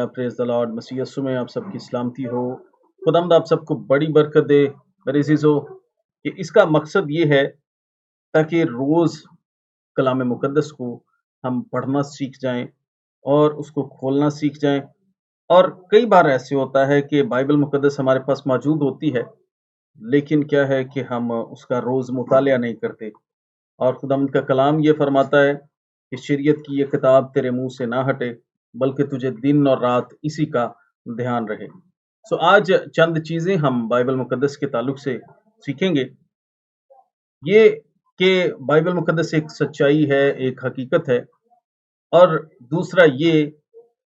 Hallelujah, praise the lord. मसीह यीशु में आप सबकी सलामती हो। खुदावंद आप सबको बड़ी बरकत दे। मेरे अजीजों, कि इसका मकसद ये है ताकि रोज कलाम मुकद्दस को हम पढ़ना सीख जाएं और उसको खोलना सीख जाएं। और कई बार ऐसे होता है कि बाइबल मुकद्दस हमारे पास मौजूद होती है, लेकिन क्या है कि हम उसका रोज मुतालिया नहीं करते। और खुदावंद का कलाम ये फरमाता है कि शरीयत की ये किताब तेरे मुंह से ना हटे, बल्कि तुझे दिन और रात इसी का ध्यान रहे। सो आज चंद चीजें हम बाइबल मुकद्दस के ताल्लुक से सीखेंगे। ये कि बाइबल मुकद्दस एक सच्चाई है, एक हकीकत है, और दूसरा ये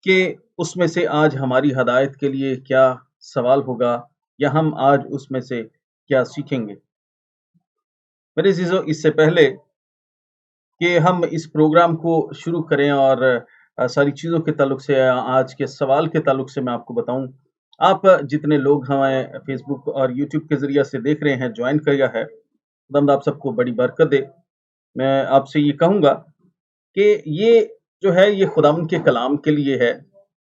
कि उसमें से आज हमारी हदायत के लिए क्या सवाल होगा, या हम आज उसमें से क्या सीखेंगे। मेरे अजीजों, इससे पहले कि हम इस प्रोग्राम को शुरू करें और सारी चीज़ों के ताल्लुक से, आज के सवाल के ताल्लुक से मैं आपको बताऊं, आप जितने लोग हमें फेसबुक और यूट्यूब के ज़रिए से देख रहे हैं, ज्वाइन किया है, खुदावंद आप सबको बड़ी बरकत दे। मैं आपसे ये कहूँगा कि ये जो है ये खुदावंद के कलाम के लिए है,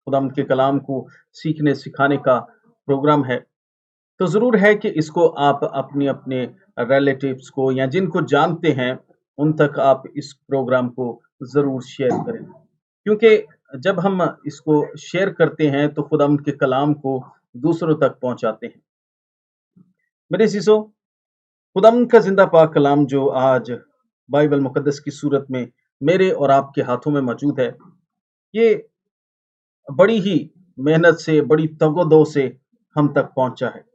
खुदावंद के कलाम को सीखने सिखाने का प्रोग्राम है। तो ज़रूर है कि इसको आप अपने अपने रिलेटिव्स को या जिनको जानते हैं उन तक आप इस प्रोग्राम को ज़रूर शेयर करें, क्योंकि जब हम इसको शेयर करते हैं तो खुदावंद के कलाम को दूसरों तक पहुंचाते हैं। मेरे अज़ीज़ों, खुदावंद का जिंदा पाक कलाम जो आज बाइबल मुकद्दस की सूरत में मेरे और आपके हाथों में मौजूद है, ये बड़ी ही मेहनत से, बड़ी तगोदो से हम तक पहुंचा है,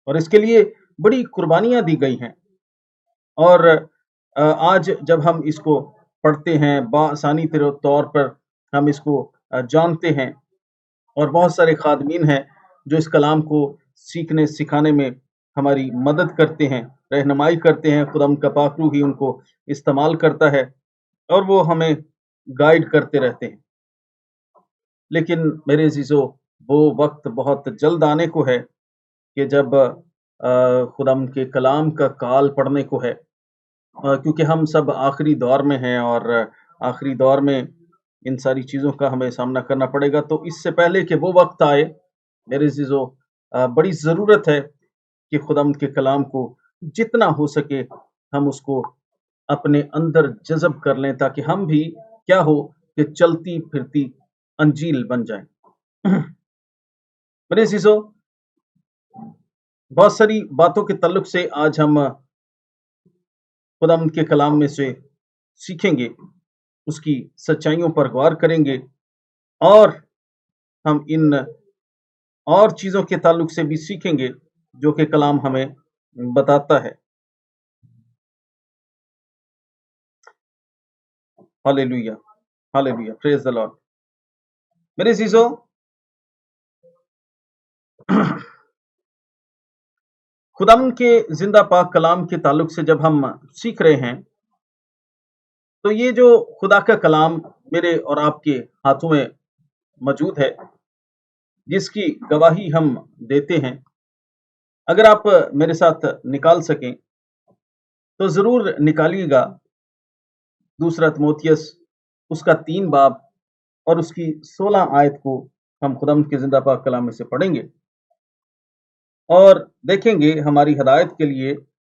और इसके लिए बड़ी कुर्बानियां दी गई हैं। और आज जब हम इसको पढ़ते हैं, बासानी तौर पर हम इसको जानते हैं, और बहुत सारे खादमीन हैं जो इस कलाम को सीखने सिखाने में हमारी मदद करते हैं, रहनुमाई करते हैं। खुदावंद का पाक रूह ही उनको इस्तेमाल करता है और वो हमें गाइड करते रहते हैं। लेकिन मेरे अजीजों, वो वक्त बहुत जल्द आने को है कि जब खुदावंद के कलाम का काल पढ़ने को है, क्योंकि हम सब आखिरी दौर में हैं और आखिरी दौर में इन सारी चीज़ों का हमें सामना करना पड़ेगा। तो इससे पहले कि वो वक्त आए, मेरे अज़ीज़ों, बड़ी ज़रूरत है कि खुदावंद के कलाम को जितना हो सके हम उसको अपने अंदर जज़ब कर लें, ताकि हम भी क्या हो कि चलती फिरती अंजील बन जाएं। मेरे अज़ीज़ों, बहुत सारी बातों के ताल्लुक से आज हम खुदावंद के कलाम में से सीखेंगे, उसकी सच्चाइयों पर गौर करेंगे, और हम इन और चीज़ों के ताल्लुक से भी सीखेंगे जो कि कलाम हमें बताता है। Hallelujah, hallelujah, praise the Lord. मेरे अज़ीज़ों, खुदावंद के जिंदा पाक कलाम के ताल्लुक से जब हम सीख रहे हैं, तो ये जो खुदा का कलाम मेरे और आपके हाथों में मौजूद है, जिसकी गवाही हम देते हैं, अगर आप मेरे साथ निकाल सकें तो जरूर निकालिएगा। दूसरा तिमोथियस उसका 3 बाब और उसकी 16 आयत को हम खुदावंद के जिंदा पाक कलाम में से पढ़ेंगे और देखेंगे हमारी हदायत के लिए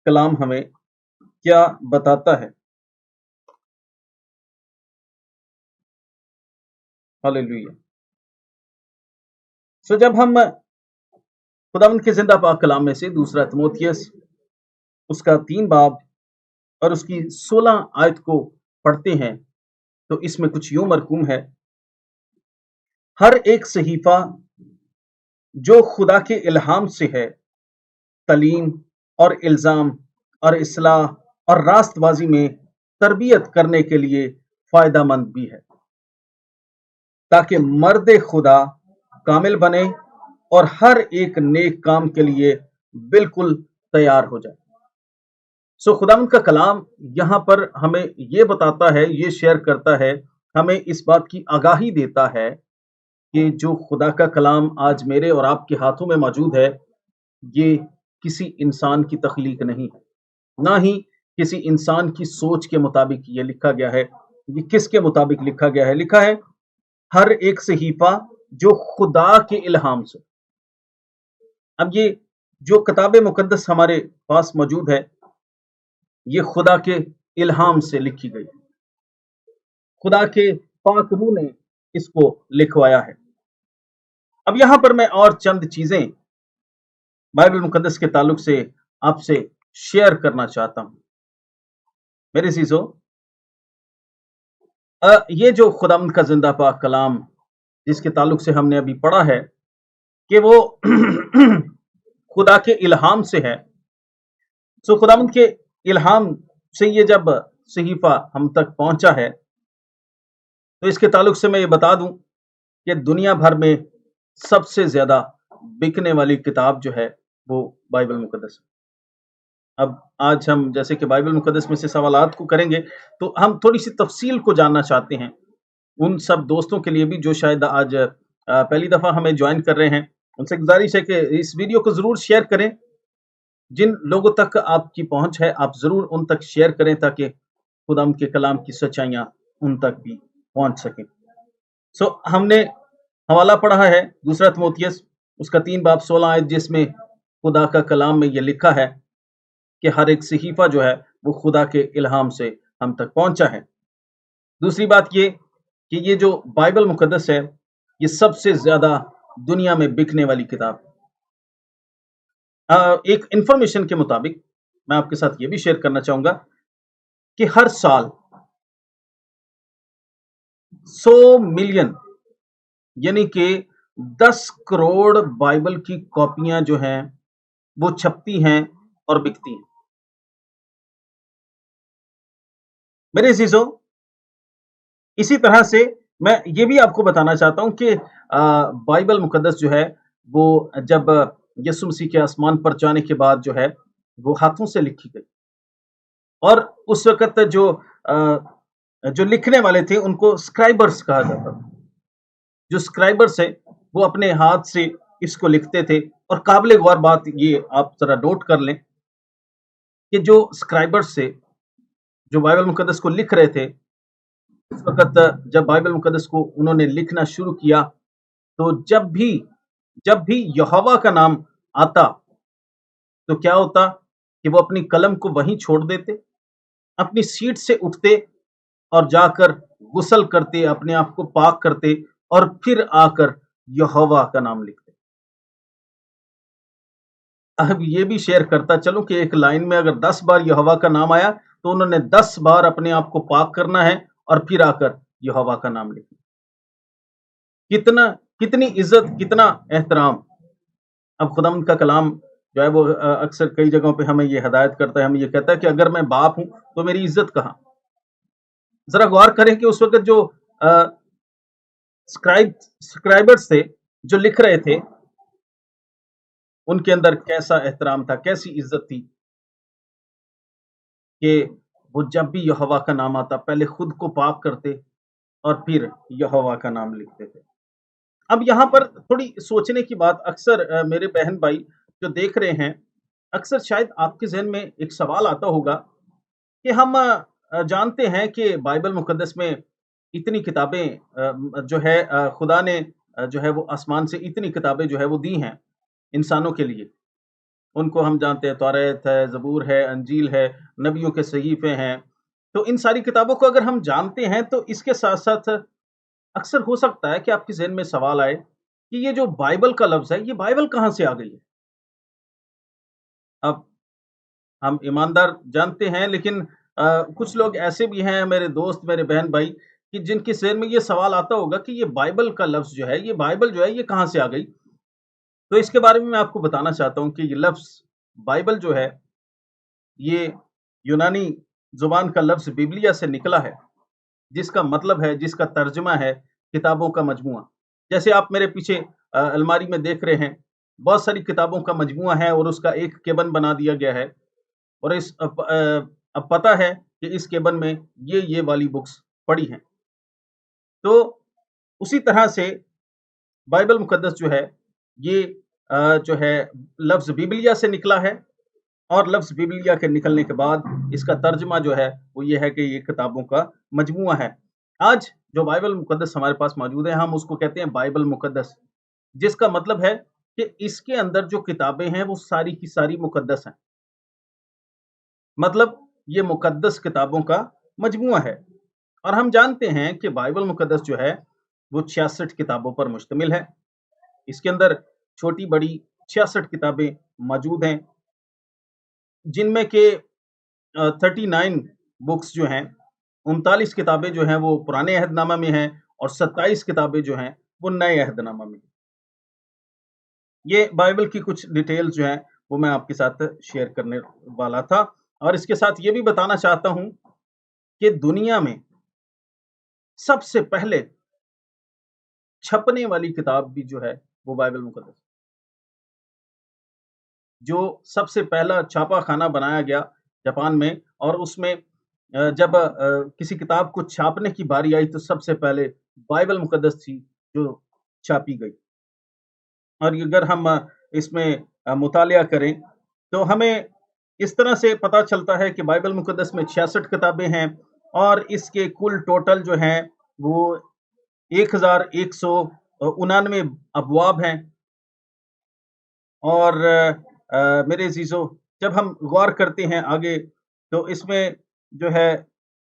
कलाम हमें क्या बताता है। हालेलुया। सो जब हम खुदावंद के जिंदा पाक कलाम में से दूसरा तिमोथियस उसका 3 बाब और उसकी 16 आयत को पढ़ते हैं, तो इसमें कुछ यूं मरकूम है: हर एक सहीफा जो खुदा के इल्हाम से है, तलीम और इल्जाम और इस्लाह और रास्तबाजी में तरबियत करने के लिए फायदामंद भी है, ताकि मर्द खुदा कामिल बने और हर एक नेक काम के लिए बिल्कुल तैयार हो जाए। सो खुदावंद का कलाम यहाँ पर हमें ये बताता है, ये शेयर करता है, हमें इस बात की आगाही देता है कि जो खुदा का कलाम आज मेरे और आपके हाथों में मौजूद है, ये किसी इंसान की तख्लीक नहीं है, ना ही किसी इंसान की सोच के मुताबिक ये लिखा गया है। ये किसके मुताबिक लिखा गया है? लिखा है हर एक सहीफा جو خدا کے الہام سے. اب یہ جو کتاب مقدس ہمارے پاس موجود ہے یہ خدا کے الہام سے لکھی گئی. خدا کے پاک روح نے اس کو لکھوایا ہے. اب یہاں پر میں اور چند چیزیں بائبل مقدس کے تعلق سے آپ سے شیئر کرنا چاہتا ہوں. میرے عزیزو، یہ جو خداوند کا زندہ پاک کلام جس کے تعلق سے ہم نے ابھی پڑھا ہے کہ وہ خدا کے الہام سے ہے. سو خداوند کے الہام سے یہ جب صحیفہ ہم تک پہنچا ہے تو اس کے تعلق سے میں یہ بتا دوں کہ دنیا بھر میں سب سے زیادہ بکنے والی کتاب جو ہے وہ بائبل مقدس ہے. اب آج ہم جیسے کہ بائبل مقدس میں سے سوالات کو کریں گے تو ہم تھوڑی سی تفصیل کو جاننا چاہتے ہیں ان سب دوستوں کے لیے بھی جو شاید آج پہلی دفعہ ہمیں جوائن کر رہے ہیں. ان سے گزارش ہے کہ اس ویڈیو کو ضرور شیئر کریں. جن لوگوں تک آپ کی پہنچ ہے آپ ضرور ان تک شیئر کریں تاکہ خدا کے کلام کی سچائیاں ان تک بھی پہنچ سکیں. سو ہم نے حوالہ پڑھا ہے 2 تیموتھیوس اس کا 3:16 جس میں خدا کا کلام میں یہ لکھا ہے کہ ہر ایک صحیفہ جو ہے وہ خدا کے الہام سے ہم تک پہنچا ہے. دوسری بات یہ کہ یہ جو بائبل مقدس ہے یہ سب سے زیادہ دنیا میں بکنے والی کتاب. ایک انفارمیشن کے مطابق میں آپ کے ساتھ یہ بھی شیئر کرنا چاہوں گا کہ ہر سال 100 ملین یعنی کہ 10 کروڑ بائبل کی کاپیاں جو ہیں وہ چھپتی ہیں اور بکتی ہیں. میرے عزیزو، اسی طرح سے میں یہ بھی آپ کو بتانا چاہتا ہوں کہ بائبل مقدس جو ہے وہ جب یسوع مسیح کے آسمان پر جانے کے بعد جو ہے وہ ہاتھوں سے لکھی گئی اور اس وقت جو لکھنے والے تھے ان کو سکرائبرز کہا جاتا تھا. جو سکرائبرز ہیں وہ اپنے ہاتھ سے اس کو لکھتے تھے. اور قابل غور بات یہ آپ ذرا نوٹ کر لیں کہ جو سکرائبرز سے جو بائبل مقدس کو لکھ رہے تھے اس وقت جب بائبل مقدس کو انہوں نے لکھنا شروع کیا تو جب بھی یہوہ کا نام آتا تو کیا ہوتا کہ وہ اپنی قلم کو وہیں چھوڑ دیتے، اپنی سیٹ سے اٹھتے اور جا کر غسل کرتے، اپنے آپ کو پاک کرتے اور پھر آ کر یہوہ کا نام لکھتے. اب یہ بھی شیئر کرتا چلوں کہ ایک لائن میں اگر 10 بار یہوہ کا نام آیا تو انہوں نے 10 بار اپنے آپ کو پاک کرنا ہے اور پھر آ کر یہوہ کا نام لکھنا. کتنی عزت، کتنا احترام. اب خداوند کا کلام جو ہے وہ اکثر کئی جگہوں پہ ہمیں یہ ہدایت کرتا ہے، ہمیں یہ کہتا ہے کہ اگر میں باپ ہوں تو میری عزت کہاں. ذرا غور کریں کہ اس وقت جو سکرائبرز تھے جو لکھ رہے تھے ان کے اندر کیسا احترام تھا، کیسی عزت تھی کہ وہ جب بھی یہوہ کا نام آتا پہلے خود کو پاک کرتے اور پھر یہوہ کا نام لکھتے تھے. اب یہاں پر تھوڑی سوچنے کی بات، اکثر میرے بہن بھائی جو دیکھ رہے ہیں اکثر شاید آپ کے ذہن میں ایک سوال آتا ہوگا کہ ہم جانتے ہیں کہ بائبل مقدس میں اتنی کتابیں جو ہے خدا نے جو ہے وہ آسمان سے اتنی کتابیں جو ہے وہ دی ہیں انسانوں کے لیے. ان کو ہم جانتے ہیں توریت ہے، زبور ہے، انجیل ہے، نبیوں کے صحیفے ہیں. تو ان ساری کتابوں کو اگر ہم جانتے ہیں تو اس کے ساتھ ساتھ اکثر ہو سکتا ہے کہ آپ کے ذہن میں سوال آئے کہ یہ جو بائبل کا لفظ ہے یہ بائبل کہاں سے آ گئی ہے. اب ہم ایماندار جانتے ہیں لیکن کچھ لوگ ایسے بھی ہیں میرے دوست، میرے بہن بھائی کہ جن کے ذہن میں یہ سوال آتا ہوگا کہ یہ بائبل کا لفظ جو ہے، یہ بائبل جو ہے یہ کہاں سے آ گئی. تو اس کے بارے میں آپ کو بتانا چاہتا ہوں کہ یہ لفظ بائبل جو ہے یہ یونانی زبان کا لفظ بیبلیا سے نکلا ہے جس کا مطلب ہے، جس کا ترجمہ ہے کتابوں کا مجموعہ. جیسے آپ میرے پیچھے الماری میں دیکھ رہے ہیں بہت ساری کتابوں کا مجموعہ ہے اور اس کا ایک کیبن بنا دیا گیا ہے اور اب پتہ ہے کہ اس کیبن میں یہ والی بکس پڑی ہیں. تو اسی طرح سے بائبل مقدس جو ہے یہ جو ہے لفظ بیبلیا سے نکلا ہے اور لفظ بیبلیا کے نکلنے کے بعد اس کا ترجمہ جو ہے وہ یہ ہے کہ یہ کتابوں کا مجموعہ ہے. آج जो बाइबल मुकद्दस हमारे पास मौजूद है, हम उसको कहते हैं बाइबल मुकद्दस, जिसका मतलब है कि इसके अंदर जो किताबें हैं वो सारी की सारी मुकद्दस हैं। मतलब ये मुकद्दस किताबों का मजमूआ है। और हम जानते हैं कि बाइबल मुकद्दस जो है वो 66 किताबों पर मुश्तमिल है। इसके अंदर छोटी-बड़ी 66 किताबें मौजूद हैं, जिनमें के 39 बुक्स जो हैं, 39 किताबें जो हैं वो पुराने अहदनामा में हैं और 27 किताबें जो हैं वो नए अहदनामा में हैं। ये बाइबल की कुछ डिटेल्स जो हैं वो मैं आपके साथ शेयर करने वाला था, और इसके साथ ये भी बताना चाहता हूँ कि दुनिया में सबसे पहले छपने वाली किताब भी जो है वो बाइबल मुकद्दस, जो सबसे पहला छापाखाना बनाया गया जापान में, और उसमें जब किसी किताब को छापने की बारी आई तो सबसे पहले बाइबल मुकद्दस थी जो छापी गई। और अगर हम इसमें मुतालिया करें तो हमें इस तरह से पता चलता है कि बाइबल मुकद्दस में 66 किताबें हैं, और इसके कुल टोटल जो हैं वो 1199 अबवाब हैं। और मेरे अजीजों, जब हम गौर करते हैं आगे तो इसमें जो है,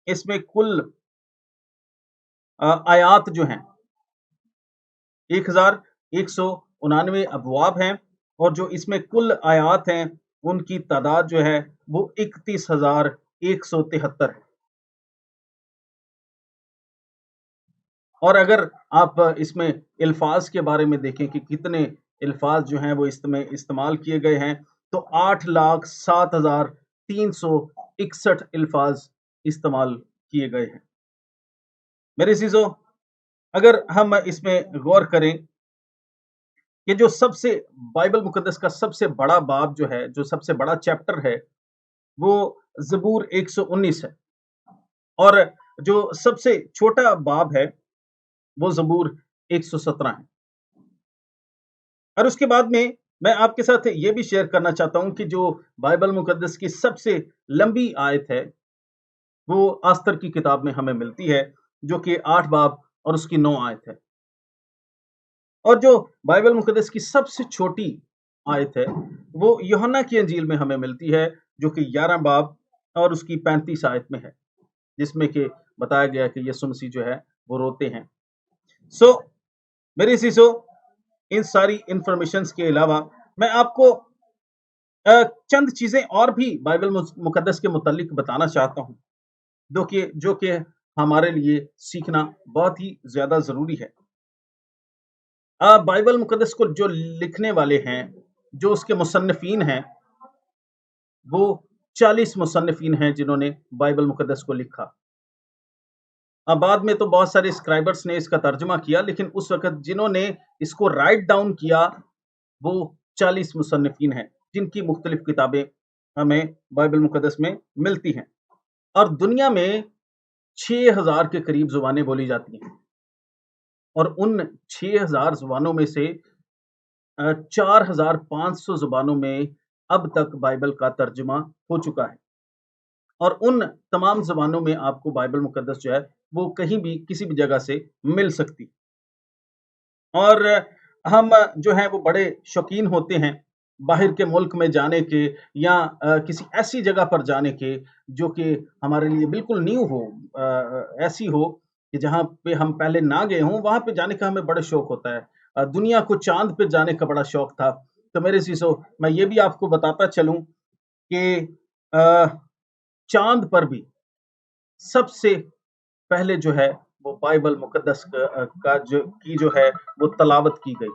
इसमें कुल आयात जो हैं 1199 अबवाब हैं, और जो इसमें कुल आयात हैं उनकी तादाद जो है वो 31,173 है। और अगर आप इसमें अल्फाज के बारे में देखें कि कितने अल्फाज जो हैं वो इसमें इस्तेमाल किए गए हैं, तो 8,07,361 अल्फाज इस्तेमाल किए गए हैं। मेरे अजीजों, अगर हम इसमें गौर करें कि जो सबसे बाइबल मुकद्दस का सबसे बड़ा बाब जो है, जो सबसे बड़ा चैप्टर है, वो ज़बूर 119 है, और जो सबसे छोटा बाब है वो ज़बूर 117 है। और उसके बाद में मैं आपके साथ ये भी शेयर करना चाहता हूं कि जो बाइबल मुकद्दस की सबसे लंबी आयत है वो आस्तर की किताब में हमें मिलती है, जो कि 8 बाब और उसकी 9 आयत है। और जो बाइबल मुकद्दस की सबसे छोटी आयत है वो यूहन्ना की अंजील में हमें मिलती है, जो कि 11 बाब और उसकी 35 आयत में है, जिसमें कि बताया गया कि यीशु मसीह जो है वो रोते हैं। सो मेरे सीसो, इन सारी इंफॉर्मेशंस के अलावा मैं आपको चंद चीजें और भी बाइबल मुकद्दस के मुतालिक बताना चाहता हूं, जो कि हमारे लिए सीखना बहुत ही ज्यादा जरूरी है। बाइबल मुकद्दस को जो लिखने वाले हैं, जो उसके मुसन्निफीन हैं, वो 40 मुसन्निफीन हैं जिन्होंने बाइबल मुकद्दस को लिखा। अब बाद में तो बहुत सारे स्क्राइबर्स ने इसका तर्जुमा किया, लेकिन उस वक्त जिन्होंने इसको राइट डाउन किया वो 40 मुसन्निफीन हैं, जिनकी मुख्तलिफ किताबें हमें बाइबल मुकद्दस में मिलती हैं। और दुनिया में 6000 के करीब जुबानें बोली जाती हैं, और उन 6000 जुबानों में से 4500 जुबानों में अब तक बाइबल का तर्जुमा हो चुका है। और उन तमाम ज़बानों में आपको बाइबल मुकद्दस जो है वो कहीं भी किसी भी जगह से मिल सकती। और हम जो हैं वो बड़े शौकीन होते हैं बाहर के मुल्क में जाने के, या किसी ऐसी जगह पर जाने के जो कि हमारे लिए बिल्कुल न्यू हो, ऐसी हो कि जहाँ पे हम पहले ना गए हों, वहाँ पे जाने का हमें बड़ा शौक होता है। दुनिया को चाँद पे जाने का बड़ा शौक था। तो मेरे शीशो, मैं ये भी आपको बताता चलूँ कि अ, चाँद पर भी सबसे पहले जो है वो बाइबल मुकद्दस का जो है वो तलावत की गई।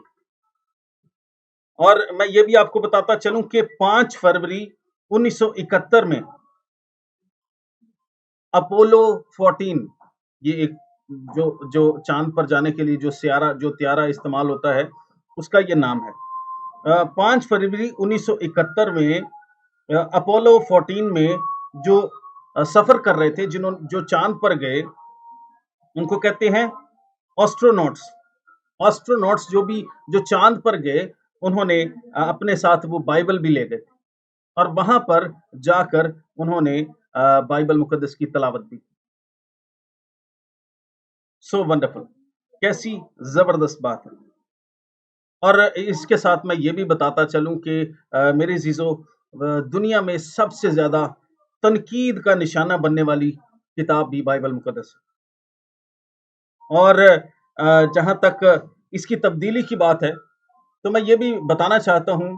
और मैं ये भी आपको बताता चलूं कि 5 फरवरी 1971 में अपोलो 14, ये एक जो जो चांद पर जाने के लिए जो त्यारा इस्तेमाल होता है उसका ये नाम है। 5 फरवरी 1971 में अपोलो 14 में जो सफर कर रहे थे, जो चांद पर गए, उनको कहते हैं ऑस्ट्रोनॉट्स। ऑस्ट्रोनॉट्स जो चांद पर गए, उन्होंने अपने साथ वो बाइबल भी ले गए, और वहां पर जाकर उन्होंने बाइबल मुकद्दस की तलावत भी। सो वंडरफुल, कैसी जबरदस्त बात है। और इसके साथ मैं ये भी बताता चलूं कि मेरे अजीजों, दुनिया में सबसे ज्यादा तनकीद का निशाना बनने वाली किताब भी बाइबल मुकद्दस है। और जहां तक इसकी तब्दीली की बात है, तो मैं ये भी बताना चाहता हूं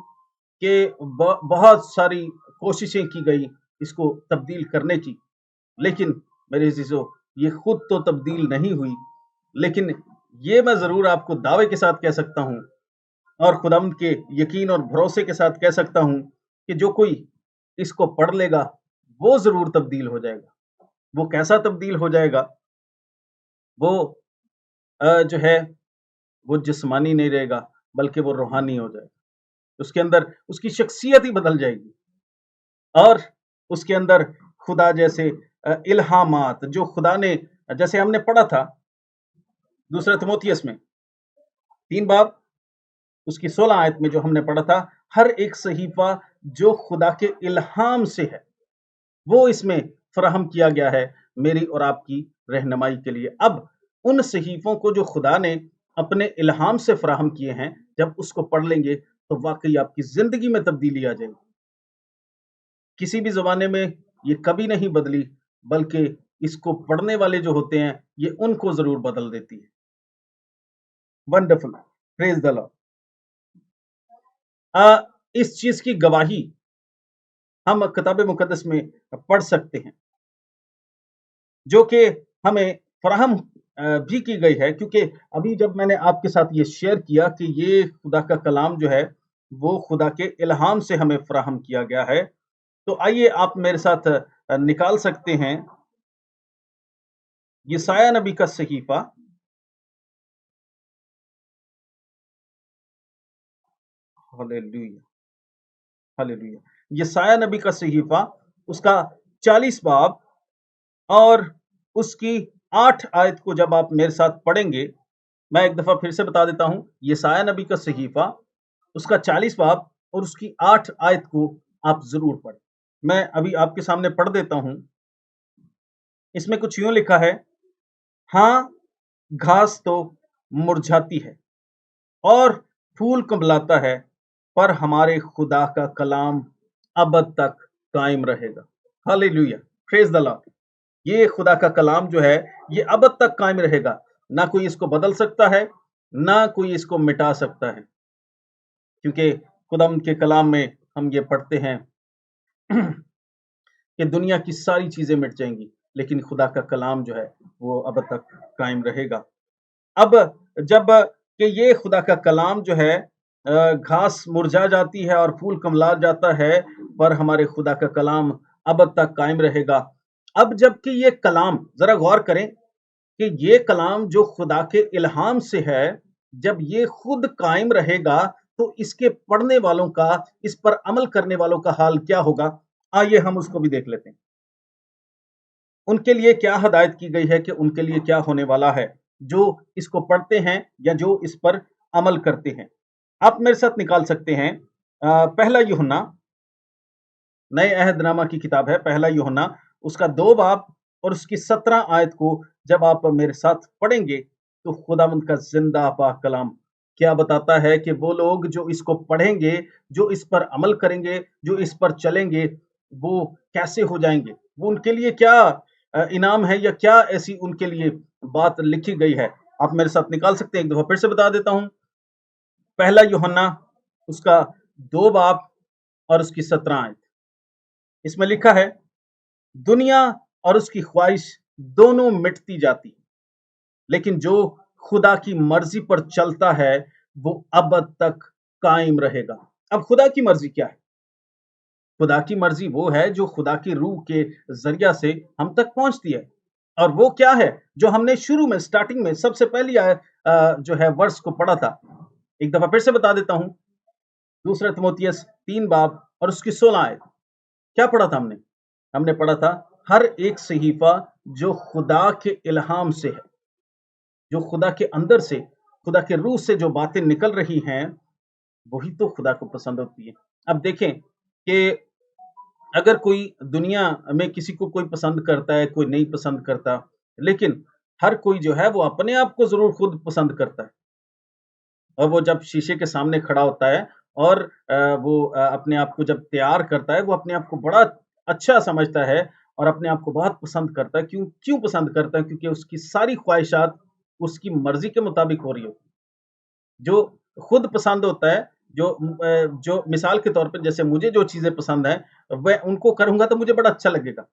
कि बहुत सारी कोशिशें की गई इसको तब्दील करने की, लेकिन मेरे अजीजों, ये खुद तो तब्दील नहीं हुई। लेकिन ये मैं जरूर आपको दावे के साथ कह सकता हूं, और खुदावंद के यकीन और भरोसे के साथ कह सकता हूं कि जो कोई इसको पढ़ लेगा वो जरूर तब्दील हो जाएगा। वो कैसा तब्दील हो जाएगा? वो जो है, वो जिस्मानी नहीं रहेगा, बल्कि वो रूहानी हो जाएगा। उसके अंदर उसकी शख्सियत ही बदल जाएगी, और उसके अंदर खुदा जैसे इल्हामात जो खुदा ने, जैसे हमने पढ़ा था दूसरा तिमोथियस में 3 बाब उसकी 16 आयत में, जो हमने पढ़ा था, हर एक सहीफा जो खुदा के इल्हाम से है वो इसमें फराहम किया गया है मेरी और आपकी रहनुमाई के लिए। अब उन सहीफों को जो खुदा ने अपने इल्हाम से फराहम किए हैं, जब उसको पढ़ लेंगे तो वाकई आपकी जिंदगी में तब्दीली आ जाएगी। किसी भी जमाने में ये कभी नहीं बदली, बल्कि इसको पढ़ने वाले जो होते हैं ये उनको जरूर बदल देती है। Wonderful, praise the Lord. इस चीज की गवाही हम किताब मुकद्दस में पढ़ सकते हैं, जो कि हमें फराहम भी की गई है। क्योंकि अभी जब मैंने आपके साथ ये शेयर किया कि ये खुदा का कलाम जो है वो खुदा के इल्हाम से हमें फराहम किया गया है, तो आइए आप मेरे साथ निकाल सकते हैं यशायाह नबी का सहीफा, हालेलुया, हालेलुया, यशायाह नबी का सहीफा, उसका 40 बाब और उसकी 8 आयत को जब आप मेरे साथ पढ़ेंगे, मैं एक दफा फिर से बता देता हूं, यशायाह नबी का सहीफा, उसका 40 बाब और उसकी 8 आयत को आप जरूर पढ़ें। मैं अभी आपके सामने पढ़ देता हूं। इसमें कुछ यूं लिखा है, हाँ, घास तो मुरझाती है और फूल कुंबलाता है, पर हमारे खुदा का कलाम अब तक कायम रहेगा। Hallelujah, praise the Lord. ये खुदा का कलाम जो है ये अब तक कायम रहेगा, ना कोई इसको बदल सकता है, ना कोई इसको मिटा सकता है। क्योंकि खुदा के कलाम में हम ये पढ़ते हैं कि दुनिया की सारी चीजें मिट जाएंगी, लेकिन खुदा का कलाम जो है वो अब तक कायम रहेगा। अब जब कि ये खुदा का कलाम जो है, घास मुरझा जाती है और फूल कमला जाता है, पर हमारे खुदा का कलाम अब तक कायम रहेगा। अब जबकि ये कलाम, जरा गौर करें कि ये कलाम जो खुदा के इल्हाम से है, जब ये खुद कायम रहेगा तो इसके पढ़ने वालों का, इस पर अमल करने वालों का हाल क्या होगा? आइए हम उसको भी देख लेते हैं। उनके लिए क्या हदायत की गई है कि उनके लिए क्या होने वाला है, जो इसको पढ़ते हैं या जो इस पर अमल करते हैं। आप मेरे साथ निकाल सकते हैं पहला यूहन्ना, नए अहदनामा की किताब है, पहला यूहन्ना, उसका 2 बाब और उसकी 17 आयत को जब आप मेरे साथ पढ़ेंगे तो खुदावंद का जिंदा पाक कलाम क्या बताता है कि वो लोग जो इसको पढ़ेंगे, जो इस पर अमल करेंगे, जो इस पर चलेंगे, वो कैसे हो जाएंगे, वो उनके लिए क्या इनाम है, या क्या ऐसी उनके लिए बात लिखी गई है। आप मेरे साथ निकाल सकते हैं। एक दफा फिर से बता देता हूं, पहला यूहन्ना, उसका 2 बाब और उसकी 17 आयत। इसमें लिखा है, दुनिया और उसकी ख्वाहिश दोनों मिटती जाती, लेकिन जो खुदा की मर्जी पर चलता है वो अब तक कायम रहेगा। अब खुदा की मर्जी क्या है? खुदा की मर्जी वो है जो खुदा की रूह के जरिया से हम तक पहुंचती है। और वो क्या है जो हमने शुरू में, स्टार्टिंग में, सबसे पहली जो है वर्ष को पढ़ा था। एक दफा फिर से बता देता हूं, दूसरा तिमोथियस 3 बाब और उसकी 16 आयत। क्या पढ़ा था हमने? हमने पढ़ा था, हर एक सहीफा जो खुदा के इल्हाम से है, जो खुदा के अंदर से, खुदा के रूह से जो बातें निकल रही हैं, वही तो खुदा को पसंद होती है। अब देखें कि अगर कोई दुनिया में किसी को कोई पसंद करता है, कोई नहीं पसंद करता, लेकिन हर कोई जो है वो अपने आप को ज़रूर खुद पसंद करता है, और वो जब शीशे के सामने खड़ा होता है और वो अपने आप को जब तैयार करता है, वो अपने आप को बड़ा अच्छा समझता है और अपने आप को बहुत पसंद करता है। क्यों क्यों पसंद करता है? क्योंकि उसकी सारी ख्वाहिशात उसकी मर्ज़ी के मुताबिक हो रही होती हैं। जो खुद पसंद होता है, जो मिसाल के तौर पे जैसे मुझे जो चीज़ें पसंद हैं, मैं उनको करूँगा तो मुझे बड़ा अच्छा लगेगा।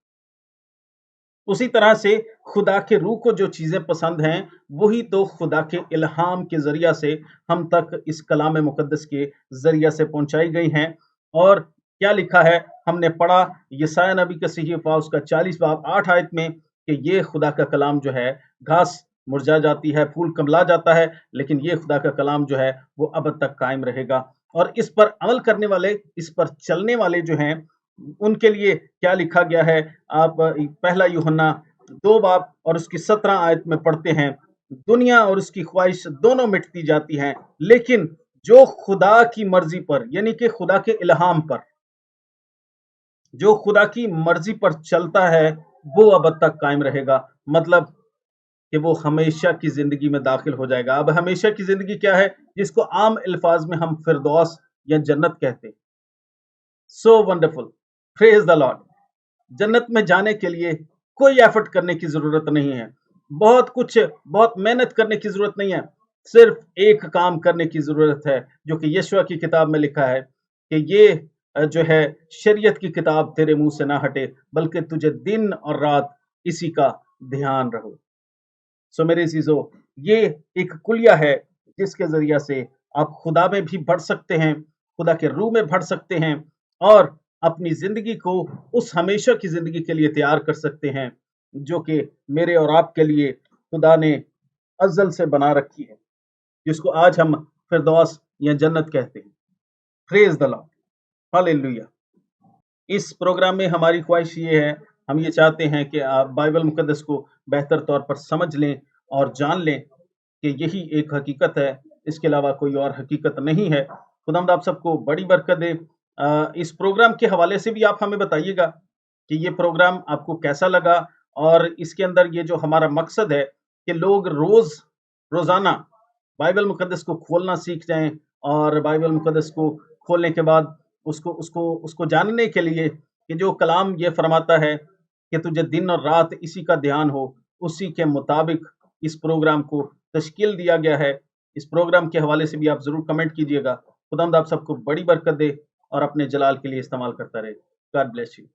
उसी तरह से खुदा के रूह को जो चीज़ें पसंद हैं, वही तो खुदा के इल्हाम के ज़रिया से हम तक इस कलाम मुक़द्दस के ज़रिया से पहुँचाई गई हैं। और क्या लिखा है, हमने पढ़ा यशायाह नबी का सहीफ़ा उसका 40 बाब 8 आयत में कि ये खुदा का कलाम जो है, घास मुरझा जाती है, फूल कमला जाता है, लेकिन ये खुदा का कलाम जो है, वो अब तक कायम रहेगा। और इस पर अमल करने वाले, इस पर चलने वाले जो हैं, उनके लिए क्या लिखा गया है, आप पहला यूहन्ना 2 बाब और उसकी 17 आयत में पढ़ते हैं, दुनिया और उसकी ख्वाहिश दोनों मिटती जाती हैं, लेकिन जो खुदा की मर्जी पर यानी कि खुदा के इल्हाम पर, जो खुदा की मर्जी पर चलता है, वो अब तक कायम रहेगा। मतलब कि वो हमेशा की जिंदगी में दाखिल हो जाएगा। अब हमेशा की जिंदगी क्या है, जिसको आम अल्फाज में हम फिरदौस या जन्नत कहते हैं। So wonderful, praise the Lord. जन्नत में जाने के लिए कोई एफर्ट करने की जरूरत नहीं है, बहुत मेहनत करने की जरूरत नहीं है, सिर्फ एक काम करने की जरूरत है, जो कि यशवा की किताब में लिखा है कि ये जो है शरीयत की किताब तेरे मुंह से ना हटे, बल्कि तुझे दिन और रात इसी का ध्यान रहो। सो मेरे चीजों, ये एक कुलिया है जिसके जरिया से आप खुदा में भी बढ़ सकते हैं, खुदा के रूह में बढ़ सकते हैं, और अपनी जिंदगी को उस हमेशा की जिंदगी के लिए तैयार कर सकते हैं, जो कि मेरे और आपके लिए खुदा ने अज़ल से बना रखी है, जिसको आज हम फिरदौस या जन्नत कहते हैं। Praise the Lord, hallelujah. इस प्रोग्राम में हमारी ख्वाहिश ये है, हम ये चाहते हैं कि आप बाइबल मुकद्दस को बेहतर तौर पर समझ लें और जान लें कि यही एक हकीकत है, इसके अलावा कोई और हकीकत नहीं है। खुदावंद आप सबको बड़ी बरकत दे। इस प्रोग्राम के हवाले से भी आप हमें बताइएगा कि ये प्रोग्राम आपको कैसा लगा, और इसके अंदर ये जो हमारा मकसद है कि लोग रोज़ाना बाइबल मुकद्दस को खोलना सीख जाएँ, और बाइबल मुकद्दस को खोलने के बाद उसको जानने के लिए कि जो कलाम ये फरमाता है कि तुझे दिन और रात इसी का ध्यान हो, उसी के मुताबिक इस प्रोग्राम को तश्कील दिया गया है। इस प्रोग्राम के हवाले से भी आप ज़रूर कमेंट कीजिएगा। खुदावंद आप सबको बड़ी बरकत दे और अपने जलाल के लिए इस्तेमाल करता रहे। God bless you.